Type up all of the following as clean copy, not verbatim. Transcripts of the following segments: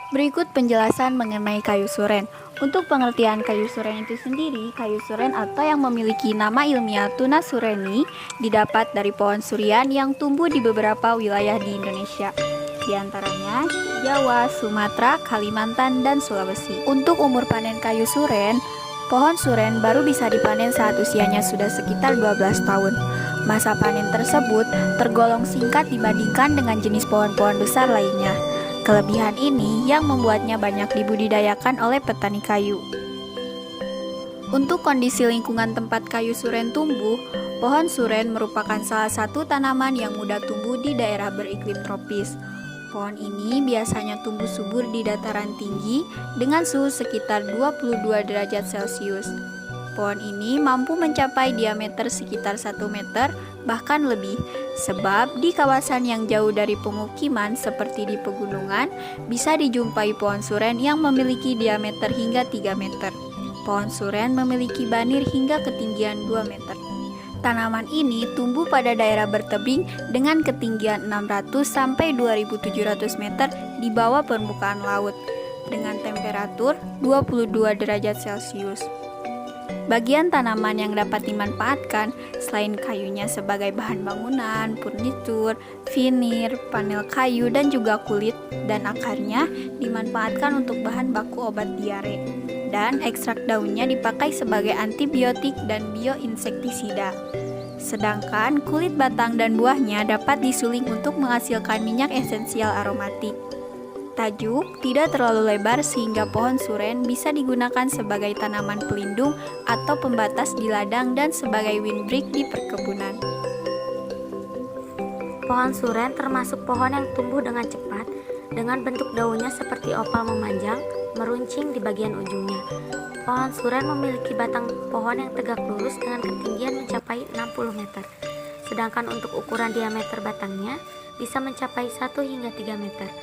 Berikut penjelasan mengenai kayu suren. Untuk pengertian kayu suren itu sendiri, kayu suren atau yang memiliki nama ilmiah Tunas sureni didapat dari pohon surian yang tumbuh di beberapa wilayah di Indonesia, di antaranya Jawa, Sumatera, Kalimantan, dan Sulawesi. Untuk umur panen kayu suren, pohon suren baru bisa dipanen saat usianya sudah sekitar 12 tahun. Masa panen tersebut tergolong singkat dibandingkan dengan jenis pohon-pohon besar lainnya. Kelebihan ini yang membuatnya banyak dibudidayakan oleh petani kayu. Untuk kondisi lingkungan tempat kayu suren tumbuh, pohon suren merupakan salah satu tanaman yang mudah tumbuh di daerah beriklim tropis. Pohon ini biasanya tumbuh subur di dataran tinggi dengan suhu sekitar 22 derajat Celcius. Pohon ini mampu mencapai diameter sekitar 1 meter, bahkan lebih, sebab di kawasan yang jauh dari pemukiman seperti di pegunungan, bisa dijumpai pohon suren yang memiliki diameter hingga 3 meter. Pohon suren memiliki banir hingga ketinggian 2 meter. Tanaman ini tumbuh pada daerah bertebing dengan ketinggian 600 sampai 2700 meter di bawah permukaan laut, dengan temperatur 22 derajat Celcius. Bagian tanaman yang dapat dimanfaatkan selain kayunya sebagai bahan bangunan, furnitur, vinir, panel kayu, dan juga kulit dan akarnya dimanfaatkan untuk bahan baku obat diare. Dan ekstrak daunnya dipakai sebagai antibiotik dan bioinsektisida. Sedangkan kulit batang dan buahnya dapat disuling untuk menghasilkan minyak esensial aromatik. Tajuk tidak terlalu lebar sehingga pohon suren bisa digunakan sebagai tanaman pelindung atau pembatas di ladang dan sebagai windbreak di perkebunan. Pohon suren termasuk pohon yang tumbuh dengan cepat dengan bentuk daunnya seperti opal memanjang, meruncing di bagian ujungnya. Pohon suren memiliki batang pohon yang tegak lurus dengan ketinggian mencapai 60 meter. Sedangkan untuk ukuran diameter batangnya bisa mencapai 1 hingga 3 meter.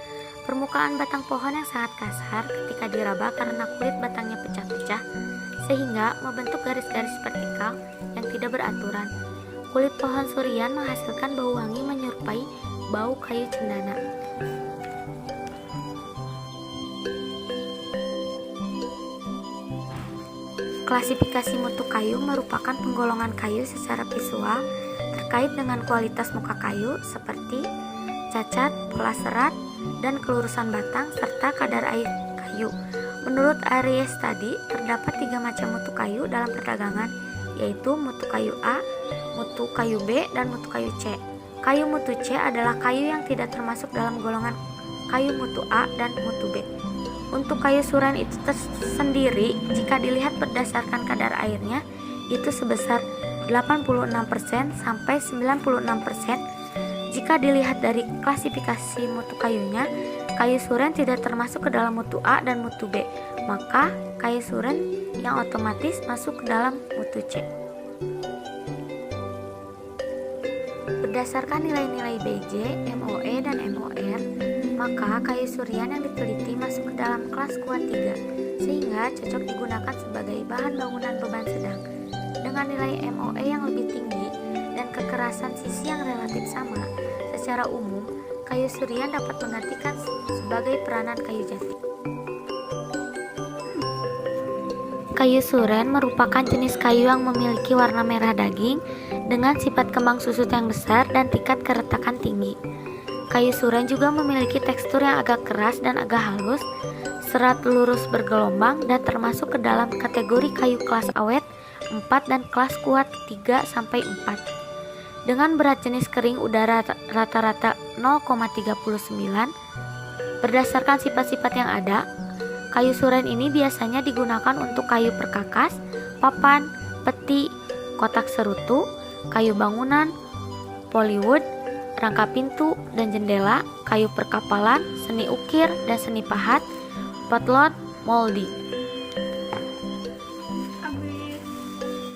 Permukaan batang pohon yang sangat kasar ketika diraba karena kulit batangnya pecah-pecah, sehingga membentuk garis-garis vertikal yang tidak beraturan. Kulit pohon surian menghasilkan bau wangi menyerupai bau kayu cendana. Klasifikasi mutu kayu merupakan penggolongan kayu secara visual terkait dengan kualitas muka kayu seperti cacat, pola serat, dan kelurusan batang serta kadar air kayu. Menurut Aries tadi, terdapat 3 macam mutu kayu dalam perdagangan, yaitu mutu kayu A, mutu kayu B, dan mutu kayu C. Kayu mutu C adalah kayu yang tidak termasuk dalam golongan kayu mutu A dan mutu B. Untuk kayu suren itu sendiri, jika dilihat berdasarkan kadar airnya, itu sebesar 86% sampai 96%. Jika dilihat dari klasifikasi mutu kayunya, kayu suren tidak termasuk ke dalam mutu A dan mutu B, maka kayu suren yang otomatis masuk ke dalam mutu C. Berdasarkan nilai-nilai BJ, MOE, dan MOR, maka kayu surian yang diteliti masuk ke dalam kelas kuat 3, sehingga cocok digunakan sebagai bahan bangunan beban sedang. Dengan nilai MOE yang lebih tinggi dan kekerasan sisi yang relatif sama, secara umum, kayu surian dapat menggantikan sebagai peranan kayu jati. Kayu suren merupakan jenis kayu yang memiliki warna merah daging dengan sifat kembang susut yang besar dan tingkat keretakan tinggi. Kayu suren juga memiliki tekstur yang agak keras dan agak halus, serat lurus bergelombang, dan termasuk ke dalam kategori kayu kelas awet 4 dan kelas kuat 3-4. Dengan berat jenis kering udara rata-rata 0,39, berdasarkan sifat-sifat yang ada, kayu suren ini biasanya digunakan untuk kayu perkakas, papan, peti, kotak serutu, kayu bangunan, polywood, rangka pintu dan jendela, kayu perkapalan, seni ukir dan seni pahat, potlot, molding.